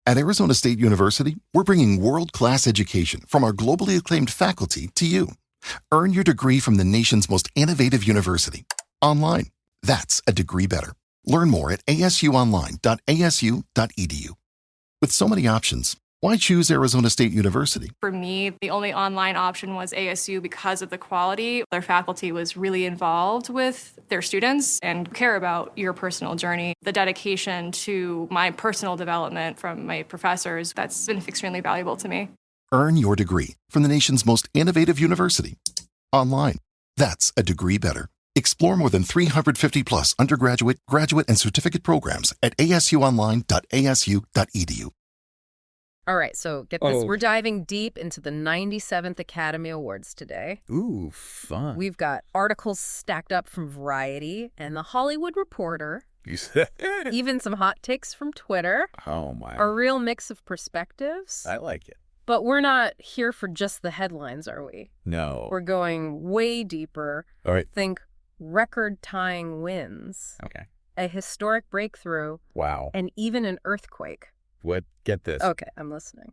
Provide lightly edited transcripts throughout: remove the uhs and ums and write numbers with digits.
At Arizona State University, we're bringing world-class education from our globally acclaimed faculty to you. Earn your degree from the nation's most innovative university. Online. That's a degree better. Learn more at asuonline.asu.edu. With so many options, why choose Arizona State University? For me, the only online option was ASU because of the quality. Their faculty was really involved with their students and care about your personal journey. The dedication to my personal development from my professors, that's been extremely valuable to me. Earn your degree from the nation's most innovative university. Online. That's a degree better. Explore more than 350 plus undergraduate, graduate, and certificate programs at asuonline.asu.edu. All right, so get this. We're diving deep into the 97th Academy Awards today. Ooh, fun. We've got articles stacked up from Variety and The Hollywood Reporter. Even some hot takes from Twitter. Oh, my. A real mix of perspectives. I like it. But we're not here for just the headlines, are we? No. We're going way deeper. All right. Think record-tying wins. Okay. A historic breakthrough. Wow. And even an earthquake. What? Get this. Okay, I'm listening.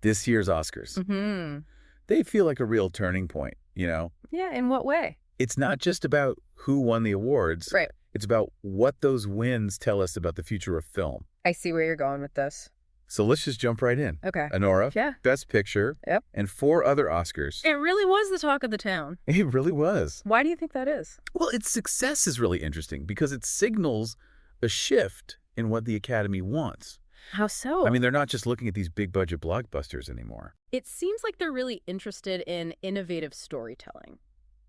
This year's Oscars. Mm-hmm. They feel like a real turning point, you know? Yeah, in what way? It's not just about who won the awards. Right. It's about what those wins tell us about the future of film. I see where you're going with this. So let's just jump right in. Okay. Honora, Yeah. Best Picture, Yep. and 4 other Oscars. It really was the talk of the town. It really was. Why do you think that is? Well, its success is really interesting because it signals a shift in what the Academy wants. How so? I mean, they're not just looking at these big-budget blockbusters anymore. It seems like they're really interested in innovative storytelling,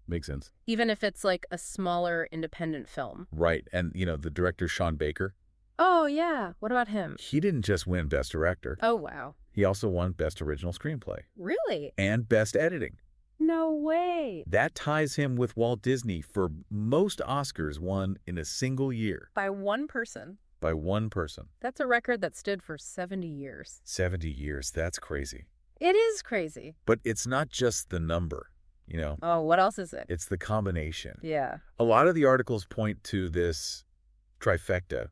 Makes sense. even if it's like a smaller independent film. Right. And, you know, the director, Sean Baker, Oh, yeah. What about him? he didn't just win Best Director. Oh, wow. He also won Best Original Screenplay Really? and Best Editing. No way. That ties him with Walt Disney for most Oscars won in a single year By one person. by one person. That's a record that stood for 70 years. 70 years. That's crazy. It is crazy. But it's not just the number, you know. Oh, what else is it? It's the combination. Yeah. A lot of the articles point to this trifecta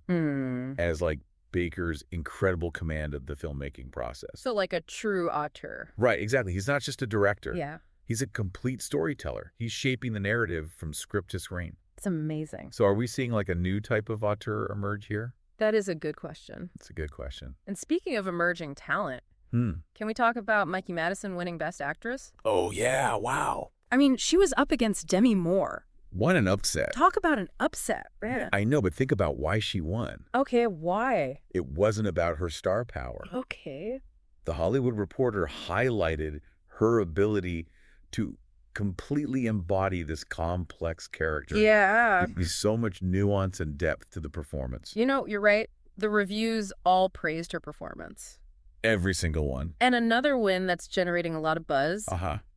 as like Baker's incredible command of the filmmaking process. So like a true auteur. Right, exactly. He's not just a director. Yeah. He's a complete storyteller. He's shaping the narrative from script to screen. It's amazing. So are we seeing like a new type of auteur emerge here? That is a good question. It's a good question. And speaking of emerging talent, can we talk about Mikey Madison winning Best Actress? Oh, yeah. Wow. I mean, she was up against Demi Moore. What an upset. Talk about an upset, man. I know, but think about why she won. Okay, why? It wasn't about her star power. Okay. The Hollywood Reporter highlighted her ability to completely embody this complex character. Yeah. There's so much nuance and depth to the performance. You know, you're right. The reviews all praised her performance. Every single one. And another win that's generating a lot of buzz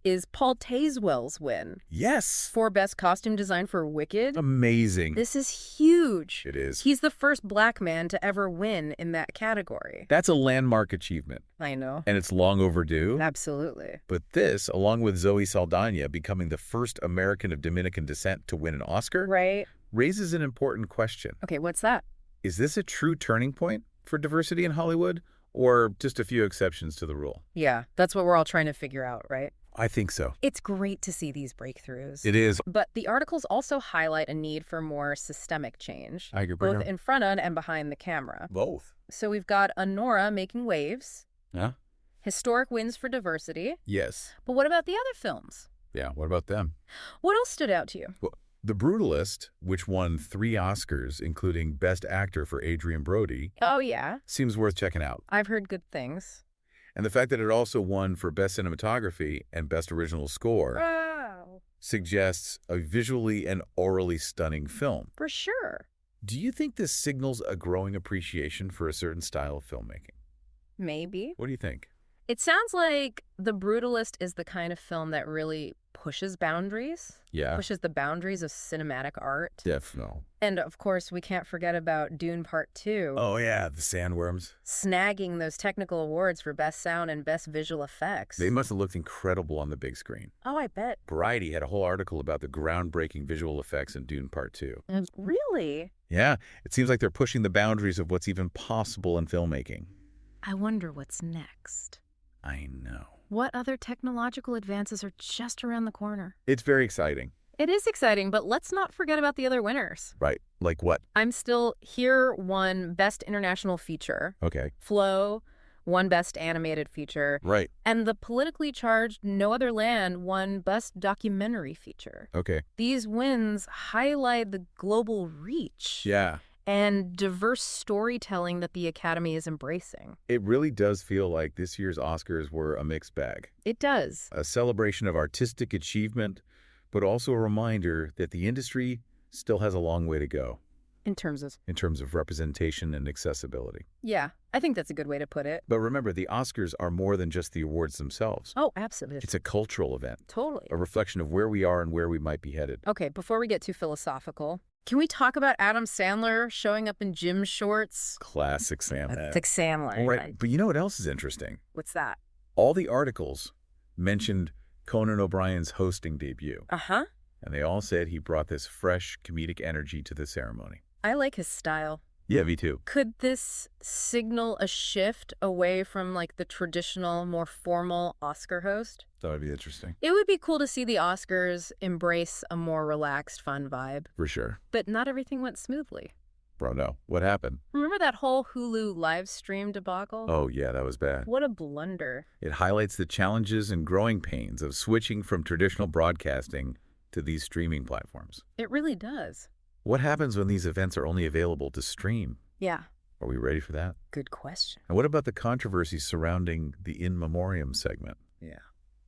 is Paul Tazewell's win Yes. for Best Costume Design for Wicked. Amazing. This is huge. It is. He's the first black man to ever win in that category. That's a landmark achievement. I know. And it's long overdue. Absolutely. But this, along with Zoe Saldana becoming the first American of Dominican descent to win an Oscar, Right. raises an important question. Okay, what's that? Is this a true turning point for diversity in Hollywood, or just a few exceptions to the rule? Yeah, that's what we're all trying to figure out, right? I think so. It's great to see these breakthroughs. It is. But the articles also highlight a need for more systemic change, I agree. both in front of and behind the camera. Both. So we've got Honora making waves, Yeah? historic wins for diversity. Yes. But what about the other films? Yeah, what about them? What else stood out to you? Well, The Brutalist, which won 3 Oscars, including Best Actor for Adrian Brody, Oh, yeah. seems worth checking out. I've heard good things. And the fact that it also won for Best Cinematography and Best Original Score Wow. suggests a visually and orally stunning film. For sure. Do you think this signals a growing appreciation for a certain style of filmmaking? Maybe. What do you think? It sounds like The Brutalist is the kind of film that really pushes boundaries. Yeah. Pushes the boundaries of cinematic art. Definitely. And of course, we can't forget about Dune Part 2. Oh, yeah, the sandworms. Snagging those technical awards for Best Sound and Best Visual Effects. They must have looked incredible on the big screen. Oh, I bet. Variety had a whole article about the groundbreaking visual effects in Dune Part 2. Really? Yeah, it seems like they're pushing the boundaries of what's even possible in filmmaking. I wonder what's next. I know. What other technological advances are just around the corner? It's very exciting. It is exciting, but let's not forget about the other winners. Right. Like what? I'm still here won Best International Feature. Okay. Flow won Best Animated Feature. Right. And the politically charged No Other Land won Best Documentary Feature. Okay. These wins highlight the global reach. Yeah. And diverse storytelling that the Academy is embracing. It really does feel like this year's Oscars were a mixed bag. It does. A celebration of artistic achievement, but also a reminder that the industry still has a long way to go. In terms of representation and accessibility. Yeah, I think that's a good way to put it. But remember, the Oscars are more than just the awards themselves. Oh, absolutely. It's a cultural event. Totally. A reflection of where we are and where we might be headed. Okay, before we get too philosophical, can we talk about Adam Sandler showing up in gym shorts? Classic Sandler. Classic Sandler. Right. But you know what else is interesting? What's that? All the articles mentioned Conan O'Brien's hosting debut. Uh-huh. And they all said he brought this fresh comedic energy to the ceremony. I like his style. Yeah, me too. Could this signal a shift away from like the traditional, more formal Oscar host? That would be interesting. It would be cool to see the Oscars embrace a more relaxed, fun vibe. For sure. But not everything went smoothly. Bro, no. What happened? Remember that whole Hulu live stream debacle? Oh, yeah, that was bad. What a blunder. It highlights the challenges and growing pains of switching from traditional broadcasting to these streaming platforms. It really does. What happens when these events are only available to stream? Yeah. Are we ready for that? Good question. And what about the controversy surrounding the In Memoriam segment? Yeah.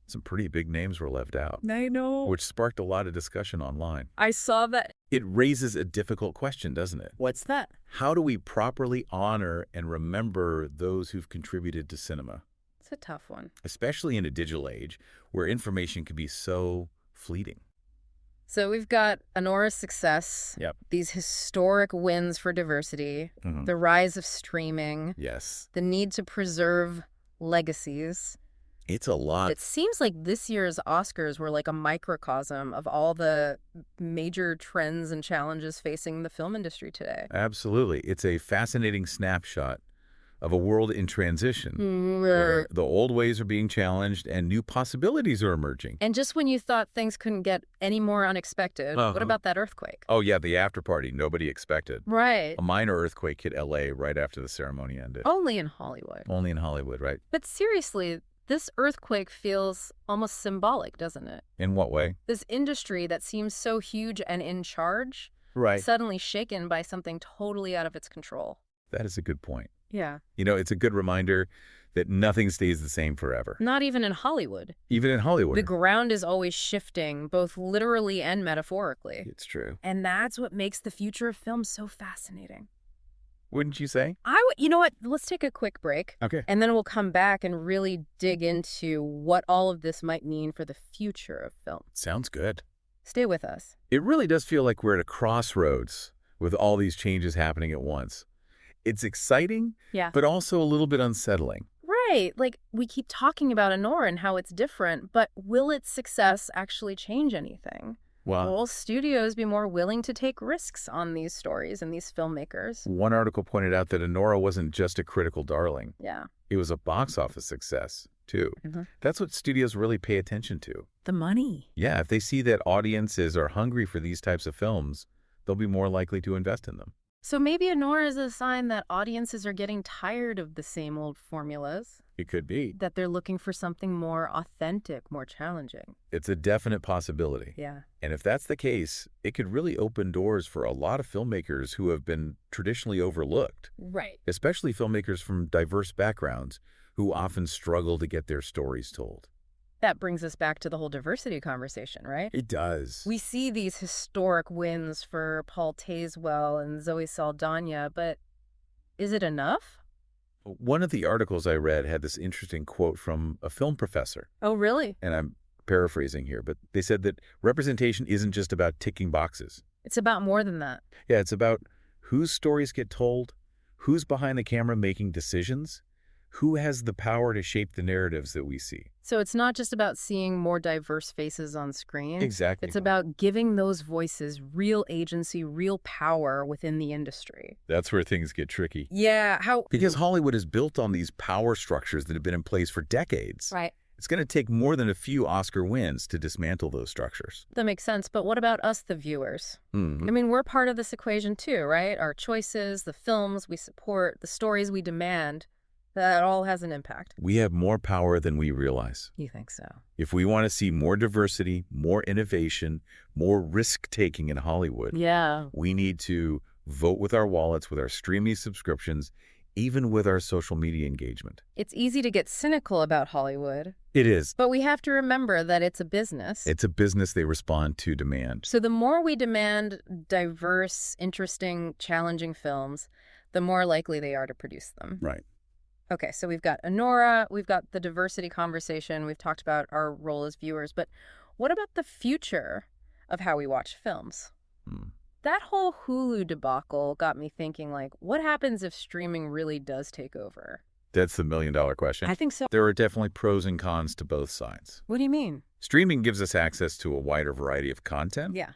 Some pretty big names were left out. I know. Which sparked a lot of discussion online. I saw that. It raises a difficult question, doesn't it? What's that? How do we properly honor and remember those who've contributed to cinema? It's a tough one. Especially in a digital age where information can be so fleeting. So we've got Anora's success, Yep. these historic wins for diversity, the rise of streaming, Yes. the need to preserve legacies. It's a lot. It seems like this year's Oscars were like a microcosm of all the major trends and challenges facing the film industry today. Absolutely. It's a fascinating snapshot of a world in transition where the old ways are being challenged and new possibilities are emerging. And just when you thought things couldn't get any more unexpected, what about that earthquake? Oh, yeah, the after party nobody expected. Right. A minor earthquake hit L.A. right after the ceremony ended. Only in Hollywood. Only in Hollywood, right? But seriously, this earthquake feels almost symbolic, doesn't it? In what way? This industry that seems so huge and in charge, Right. suddenly shaken by something totally out of its control. That is a good point. Yeah. You know, it's a good reminder that nothing stays the same forever. Not even in Hollywood. Even in Hollywood. The ground is always shifting, both literally and metaphorically. It's true. And that's what makes the future of film so fascinating. Wouldn't you say? You know what? Let's take a quick break. Okay. And then we'll come back and really dig into what all of this might mean for the future of film. Sounds good. Stay with us. It really does feel like we're at a crossroads with all these changes happening at once. It's exciting, Yeah. but also a little bit unsettling. Right. Like, we keep talking about Anora and how it's different, but will its success actually change anything? Wow. Will studios be more willing to take risks on these stories and these filmmakers? One article pointed out that Anora wasn't just a critical darling. Yeah. It was a box office success, too. Mhm. That's what studios really pay attention to. The money. Yeah, if they see that audiences are hungry for these types of films, they'll be more likely to invest in them. So maybe Anora is a sign that audiences are getting tired of the same old formulas, It could be. that they're looking for something more authentic, more challenging. It's a definite possibility. Yeah. And if that's the case, it could really open doors for a lot of filmmakers who have been traditionally overlooked, Right. especially filmmakers from diverse backgrounds who often struggle to get their stories told. That brings us back to the whole diversity conversation, right? It does. We see these historic wins for Paul Tazewell and Zoe Saldana, but is it enough? One of the articles I read had this interesting quote from a film professor, Oh, really? and I'm paraphrasing here, but they said that representation isn't just about ticking boxes. It's about more than that. Yeah, it's about whose stories get told, who's behind the camera making decisions, Who has the power to shape the narratives that we see? So it's not just about seeing more diverse faces on screen. Exactly. It's about giving those voices real agency, real power within the industry. That's where things get tricky. Yeah, how... Because Hollywood is built on these power structures that have been in place for decades. Right. It's going to take more than a few Oscar wins to dismantle those structures. That makes sense, but what about us, the viewers? Mm-hmm. I mean, we're part of this equation too, right? Our choices, the films we support, the stories we demand, that all has an impact. We have more power than we realize. You think so? If we want to see more diversity, more innovation, more risk-taking in Hollywood, Yeah. we need to vote with our wallets, with our streaming subscriptions, even with our social media engagement. It's easy to get cynical about Hollywood, It is. but we have to remember that it's a business. It's a business. They respond to demand. So the more we demand diverse, interesting, challenging films, the more likely they are to produce them. Right. Okay, so we've got Honora, we've got the diversity conversation, we've talked about our role as viewers, but what about the future of how we watch films? That whole Hulu debacle got me thinking, like, what happens if streaming really does take over? That's the million-dollar question. I think so. There are definitely pros and cons to both sides. What do you mean? Streaming gives us access to a wider variety of content. Yeah.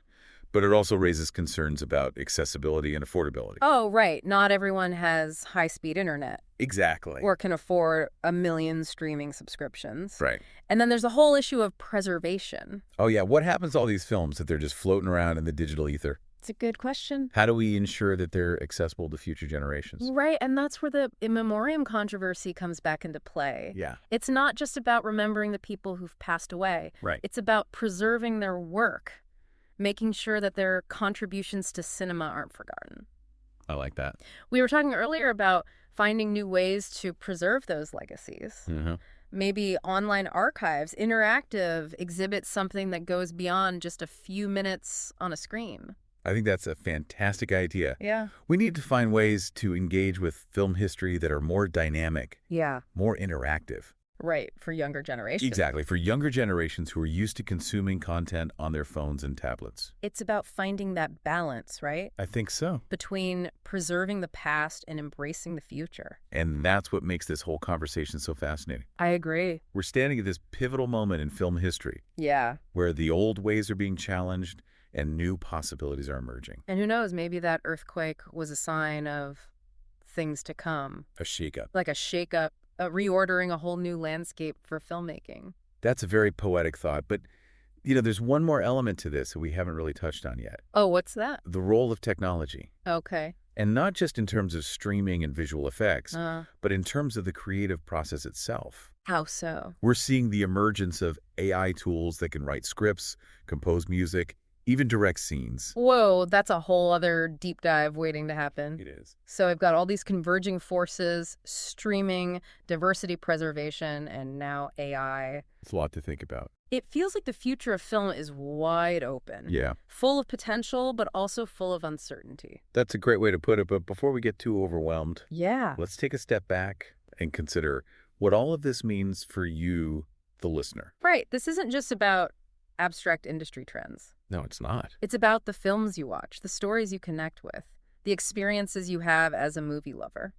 But it also raises concerns about accessibility and affordability. Oh, right. Not everyone has high-speed internet. Exactly. Or can afford 1 million streaming subscriptions. Right. And then there's the whole issue of preservation. Oh, yeah. What happens to all these films if they're just floating around in the digital ether? It's a good question. How do we ensure that they're accessible to future generations? Right, and that's where the in memoriam controversy comes back into play. Yeah. It's not just about remembering the people who've passed away. Right. It's about preserving their work, making sure that their contributions to cinema aren't forgotten. I like that. We were talking earlier about finding new ways to preserve those legacies. Mm-hmm. Maybe online archives, interactive, exhibits something that goes beyond just a few minutes on a screen. I think that's a fantastic idea. Yeah. We need to find ways to engage with film history that are more dynamic, Yeah. more interactive. Right, for younger generations. Exactly, for younger generations who are used to consuming content on their phones and tablets. It's about finding that balance, right? I think so. Between preserving the past and embracing the future. And that's what makes this whole conversation so fascinating. I agree. We're standing at this pivotal moment in film history Yeah. where the old ways are being challenged and new possibilities are emerging. And who knows, maybe that earthquake was a sign of things to come. A shakeup. Like a shakeup, reordering a whole new landscape for filmmaking. That's a very poetic thought, but there's one more element to this that we haven't really touched on yet. Oh, what's that? The role of technology. Okay. And not just in terms of streaming and visual effects, Uh, but in terms of the creative process itself. how so? We're seeing the emergence of AI tools that can write scripts, compose music, even direct scenes. Whoa, that's a whole other deep dive waiting to happen. It is. So I've got all these converging forces, streaming, diversity preservation, and now AI. It's a lot to think about. It feels like the future of film is wide open. Yeah, Full of potential, but also full of uncertainty. that's a great way to put it. But before we get too overwhelmed, Yeah. let's take a step back and consider what all of this means for you, the listener. Right. This isn't just about abstract industry trends. No, it's not. It's about the films you watch, the stories you connect with, the experiences you have as a movie lover.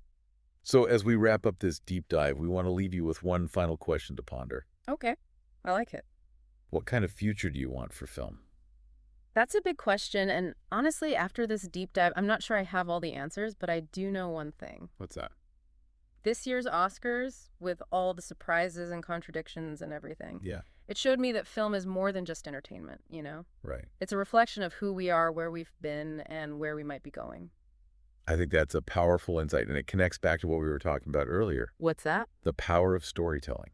So as we wrap up this deep dive, we want to leave you with one final question to ponder. Okay. I like it. What kind of future do you want for film? That's a big question. And honestly, after this deep dive, I'm not sure I have all the answers, but I do know one thing. What's that? This year's Oscars, with all the surprises and contradictions and everything, Yeah, it showed me that film is more than just entertainment, you know? right. It's a reflection of who we are, where we've been, and where we might be going. I think that's a powerful insight, and it connects back to what we were talking about earlier, What's that? the power of storytelling.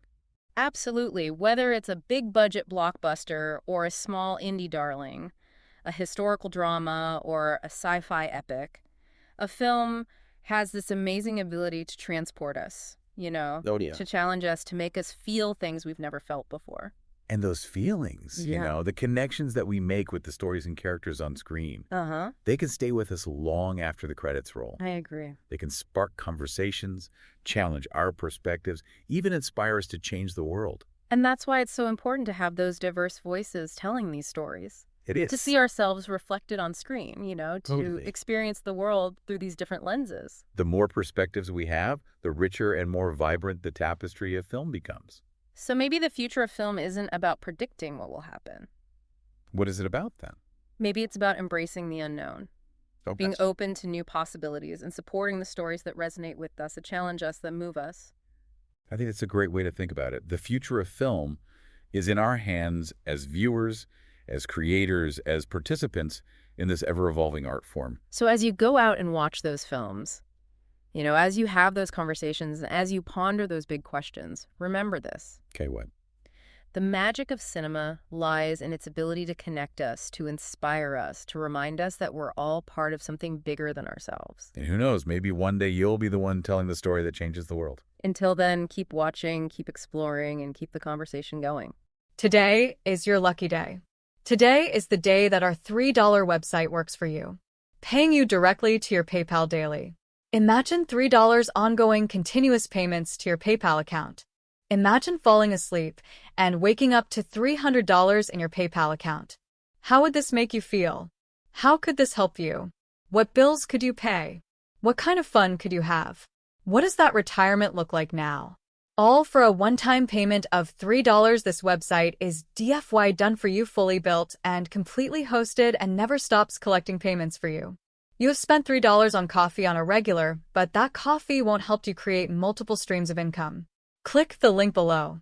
Absolutely. Whether it's a big budget blockbuster or a small indie darling, a historical drama or a sci-fi epic, a film has this amazing ability to transport us, you know, Oh, yeah. to challenge us, to make us feel things we've never felt before. And those feelings, Yeah. the connections that we make with the stories and characters on screen, Uh-huh. they can stay with us long after the credits roll. I agree. They can spark conversations, challenge our perspectives, even inspire us to change the world. And that's why it's so important to have those diverse voices telling these stories. It is. To see ourselves reflected on screen, to Totally. experience the world through these different lenses. The more perspectives we have, the richer and more vibrant the tapestry of film becomes. So maybe the future of film isn't about predicting what will happen. What is it about then? Maybe it's about embracing the unknown, Oh, being that's- open to new possibilities and supporting the stories that resonate with us, that challenge us, that move us. I think it's a great way to think about it. The future of film is in our hands as viewers, as creators, as participants in this ever-evolving art form. So as you go out and watch those films, as you have those conversations, and as you ponder those big questions, remember this. Okay, what? The magic of cinema lies in its ability to connect us, to inspire us, to remind us that we're all part of something bigger than ourselves. And who knows, maybe one day you'll be the one telling the story that changes the world. Until then, keep watching, keep exploring, and keep the conversation going. Today is your lucky day. Today is the day that our $3 website works for you, paying you directly to your PayPal daily. Imagine $3 ongoing continuous payments to your PayPal account. Imagine falling asleep and waking up to $300 in your PayPal account. How would this make you feel? How could this help you? What bills could you pay? What kind of fun could you have? What does that retirement look like now? All for a one-time payment of $3. This website is DFY done for you, fully built and completely hosted, and never stops collecting payments for you. You have spent $3 on coffee on a regular, but that coffee won't help you create multiple streams of income. Click the link below.